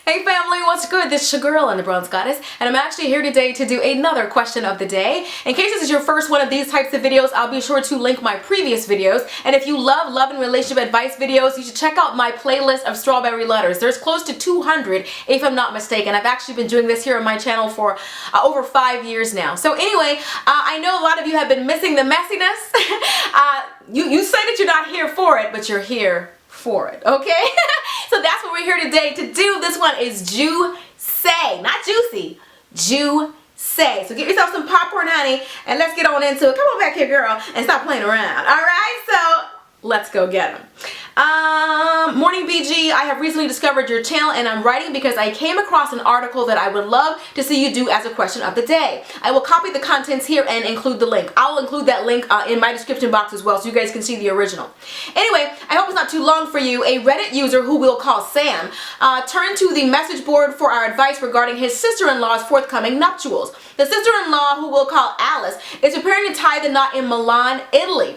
Hey family, what's good? This is your girl and the Bronze Goddess, and I'm actually here today to do another question of the day. In case this is your first one of these types of videos, I'll be sure to link my previous videos, and if you love love and relationship advice videos, you should check out my playlist of strawberry letters. There's close to 200 if I'm not mistaken. I've actually been doing this here on my channel for over 5 years now. So anyway, I know a lot of you have been missing the messiness. You say that you're not here for it, but you're here for it, okay? So that's what we're here today to do. This one is Say, not juicy, Say. So get yourself some popcorn, honey, and let's get on into it. Come on back here, girl, and stop playing around. All right, so let's go get them. Morning BG, I have recently discovered your channel and I'm writing because I came across an article that I would love to see you do as a question of the day. I will copy the contents here and include the link. I'll include that link in my description box as well so you guys can see the original. Anyway, I hope it's not too long for you. A Reddit user who we'll call Sam turned to the message board for our advice regarding his sister-in-law's forthcoming nuptials. The sister-in-law, who we'll call Alice, is preparing to tie the knot in Milan, Italy.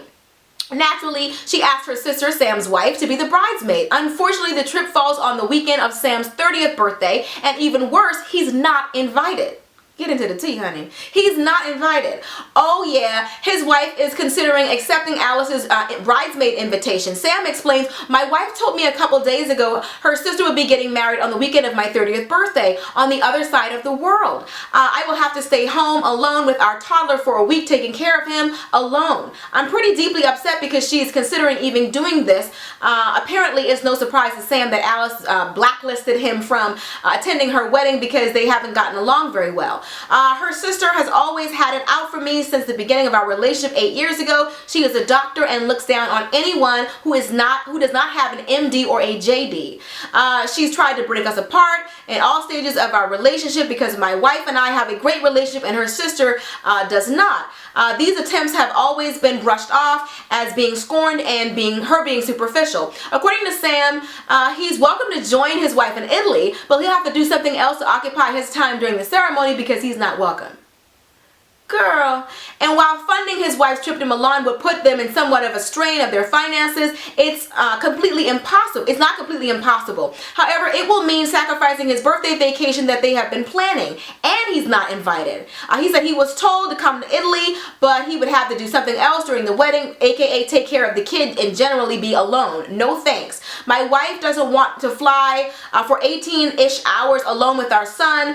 Naturally, she asked her sister, Sam's wife, to be the bridesmaid. Unfortunately, the trip falls on the weekend of Sam's 30th birthday, and even worse, he's not invited. Get into the tea, honey. He's not invited. Oh yeah, his wife is considering accepting Alice's bridesmaid invitation. Sam explains, my wife told me a couple days ago her sister would be getting married on the weekend of my 30th birthday on the other side of the world. I will have to stay home alone with our toddler for a week, taking care of him alone. I'm pretty deeply upset because she is considering even doing this. Apparently, it's no surprise to Sam that Alice blacklisted him from attending her wedding because they haven't gotten along very well. Her sister has always had it out for me since the beginning of our relationship 8 years ago. She is a doctor and looks down on anyone who does not have an MD or a JD. She's tried to break us apart in all stages of our relationship because my wife and I have a great relationship and her sister does not. These attempts have always been brushed off as being scorned and her being superficial. According to Sam, he's welcome to join his wife in Italy, but he'll have to do something else to occupy his time during the ceremony because he's not welcome. Girl. And while funding his wife's trip to Milan would put them in somewhat of a strain of their finances, it's completely impossible. It's not completely impossible. However, it will mean sacrificing his birthday vacation that they have been planning, and he's not invited. He said he was told to come to Italy, but he would have to do something else during the wedding, aka take care of the kid and generally be alone. No thanks. My wife doesn't want to fly for 18-ish hours alone with our son,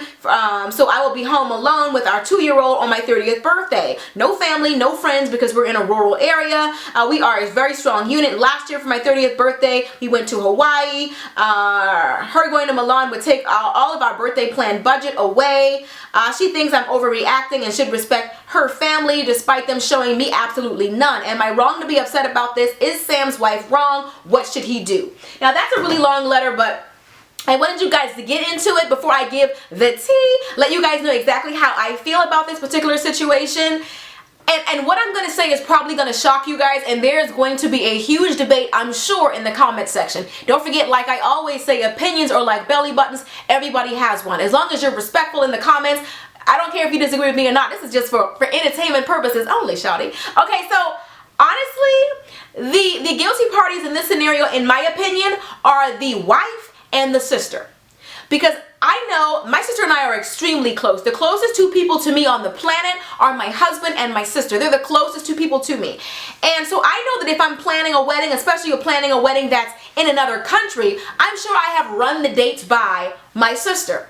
so I will be home alone with our 2-year-old on my 30th birthday. No family, no friends because we're in a rural area. We are a very strong unit. Last year for my 30th birthday, we went to Hawaii. Her going to Milan would take all of our birthday planned budget away. She thinks I'm overreacting and should respect her family despite them showing me absolutely none. Am I wrong to be upset about this? Is Sam's wife wrong? What should he do? Now that's a really long letter, but I wanted you guys to get into it before I give the tea, let you guys know exactly how I feel about this particular situation. And what I'm going to say is probably going to shock you guys, and there's going to be a huge debate, I'm sure, in the comment section. Don't forget, like I always say, opinions are like belly buttons. Everybody has one. As long as you're respectful in the comments, I don't care if you disagree with me or not. This is just for entertainment purposes only, shawty. Okay, so honestly, the guilty parties in this scenario, in my opinion, are the wife and the sister, because I know my sister and I are extremely close. The closest two people to me on the planet are my husband and my sister. They're the closest two people to me. And so I know that if I'm planning a wedding, especially you're planning a wedding that's in another country, I'm sure I have run the dates by my sister.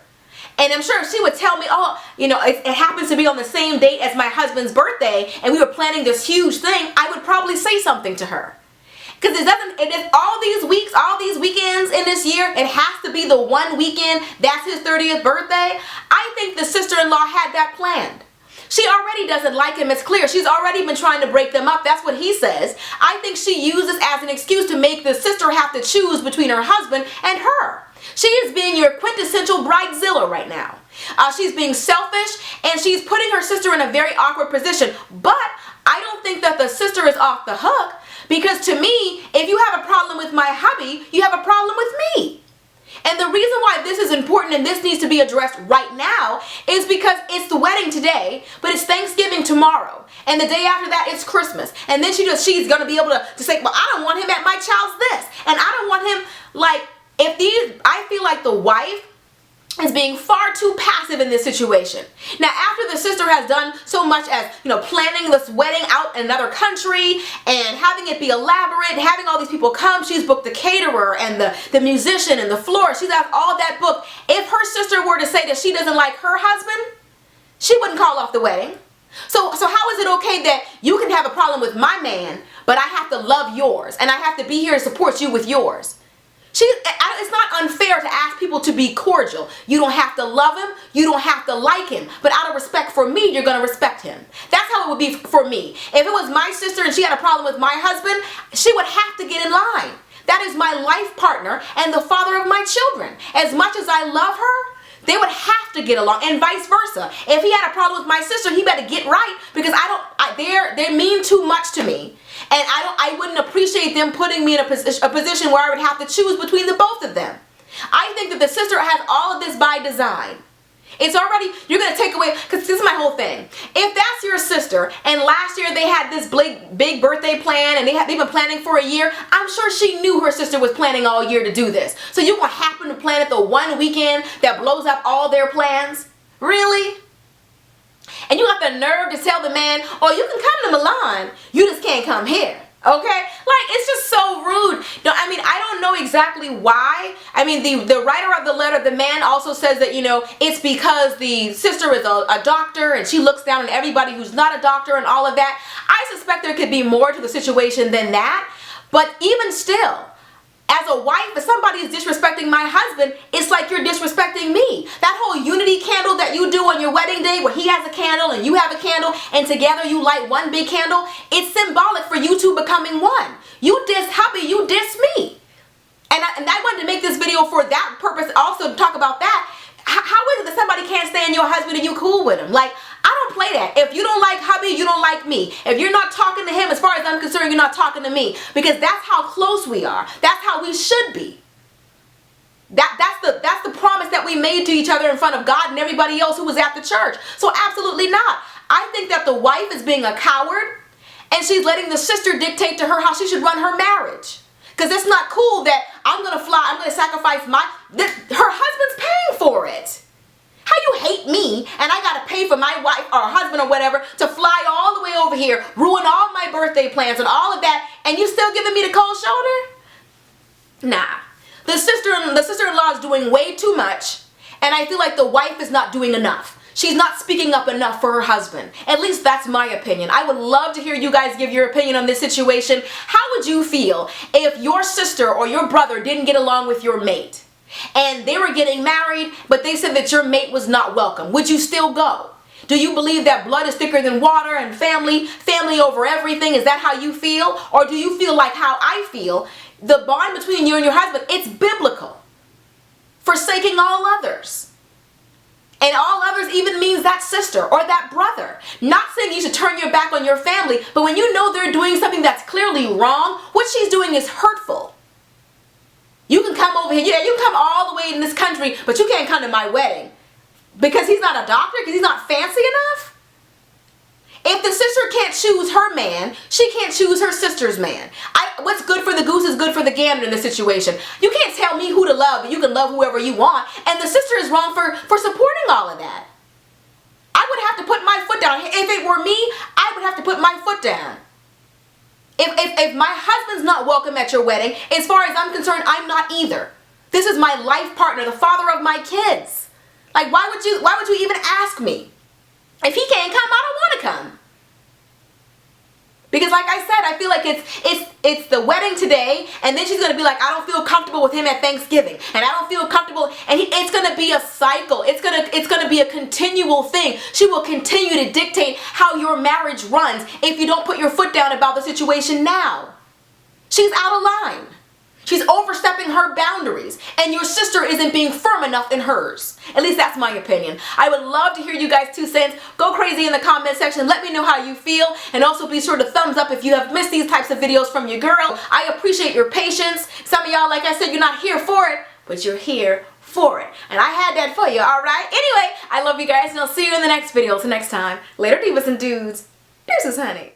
And I'm sure if she would tell me, oh, you know, it happens to be on the same date as my husband's birthday and we were planning this huge thing, I would probably say something to her. Because it is all these weeks, all these weekends in this year, it has to be the one weekend that's his 30th birthday. I think the sister-in-law had that planned. She already doesn't like him, it's clear. She's already been trying to break them up. That's what he says. I think she uses as an excuse to make the sister have to choose between her husband and her. She is being your quintessential bridezilla right now. She's being selfish and she's putting her sister in a very awkward position. But I don't think that the sister is off the hook. Because to me, if you have a problem with my hubby, you have a problem with me. And the reason why this is important and this needs to be addressed right now is because it's the wedding today, but it's Thanksgiving tomorrow. And the day after that, it's Christmas. And then she's going to be able to say, well, I don't want him at my child's this. And I don't want him, like, I feel like the wife is being far too passive in this situation. Now, after the sister has done so much as, planning this wedding out in another country and having it be elaborate, having all these people come, she's booked the caterer and the musician and the floor, she's got all that booked. If her sister were to say that she doesn't like her husband, she wouldn't call off the wedding. So how is it okay that you can have a problem with my man, but I have to love yours and I have to be here to support you with yours? It's not unfair to ask people to be cordial. You don't have to love him. You don't have to like him. But out of respect for me, you're going to respect him. That's how it would be for me. If it was my sister and she had a problem with my husband, she would have to get in line. That is my life partner and the father of my children. As much as I love her, they would have to get along, and vice versa. If he had a problem with my sister, he better get right, because they mean too much to me. And I wouldn't appreciate them putting me in a position where I would have to choose between the both of them. I think that the sister has all of this by design. It's already, you're going to take away, because this is my whole thing. If that's your sister, and last year they had this big birthday plan, and they've been planning for a year, I'm sure she knew her sister was planning all year to do this. So you're going to happen to plan it the one weekend that blows up all their plans? Really? And you got the nerve to tell the man, oh, you can come to Milan, you just can't come here. Okay? Like, it's just so rude. No, I mean, I don't know exactly why. I mean, the writer of the letter, the man, also says that, it's because the sister is a doctor and she looks down on everybody who's not a doctor and all of that. I suspect there could be more to the situation than that. But even still, as a wife, if somebody is disrespecting my husband, it's like you're disrespecting me. That whole unity candle that you do on your wedding day, where he has a candle and you have a candle, and together you light one big candle, it's symbolic for you two becoming one. You diss hubby, you diss me. And I wanted to make this video for that purpose, also to talk about that. How is it that somebody can't stand your husband and you cool with him? Like, I don't play that. If you don't like hubby, you don't like me. If you're not talking to him, as far as I'm concerned, you're not talking to me. Because that's how close we are. That's how we should be. That's the promise that we made to each other in front of God and everybody else who was at the church. So absolutely not. I think that the wife is being a coward, and she's letting the sister dictate to her how she should run her marriage. Because it's not cool that I'm going to fly, I'm going to sacrifice her husband's paying for it. How you hate me and I got to pay for my wife or husband or whatever to fly all the way over here, ruin all my birthday plans and all of that, and you still giving me the cold shoulder? Nah. The sister-in-law is doing way too much, and I feel like the wife is not doing enough. She's not speaking up enough for her husband. At least that's my opinion. I would love to hear you guys give your opinion on this situation. How would you feel if your sister or your brother didn't get along with your mate? And they were getting married, but they said that your mate was not welcome. Would you still go? Do you believe that blood is thicker than water and family over everything? Is that how you feel? Or do you feel like how I feel? The bond between you and your husband, it's biblical. Forsaking all others. And all others even means that sister or that brother. Not saying you should turn your back on your family, but when you know they're doing something that's clearly wrong, what she's doing is hurtful. You can come over here, yeah, you can come all the way in this country, but you can't come to my wedding. Because he's not a doctor? Because he's not fancy enough? If the sister can't choose her man, she can't choose her sister's man. What's good for the goose is good for the gander in this situation. You can't tell me who to love, but you can love whoever you want. And the sister is wrong for supporting all of that. I would have to put my foot down. If it were me, I would have to put my foot down. If my husband's not welcome at your wedding, as far as I'm concerned, I'm not either. This is my life partner, the father of my kids. Like, why would you even ask me? If he can't come, I don't want to come. Because like I said, I feel like it's the wedding today, and then she's going to be like, I don't feel comfortable with him at Thanksgiving, and I don't feel comfortable, and it's going to be a cycle. It's going to be a continual thing. She will continue to dictate how your marriage runs if you don't put your foot down about the situation now. She's out of line. She's overstepping her boundaries, and your sister isn't being firm enough in hers. At least that's my opinion. I would love to hear you guys' 2 cents. Go crazy in the comment section. Let me know how you feel, and also be sure to thumbs up if you have missed these types of videos from your girl. I appreciate your patience. Some of y'all, like I said, you're not here for it, but you're here for it. And I had that for you, alright? Anyway, I love you guys, and I'll see you in the next video. Till next time, later divas and dudes. Deuces, honey.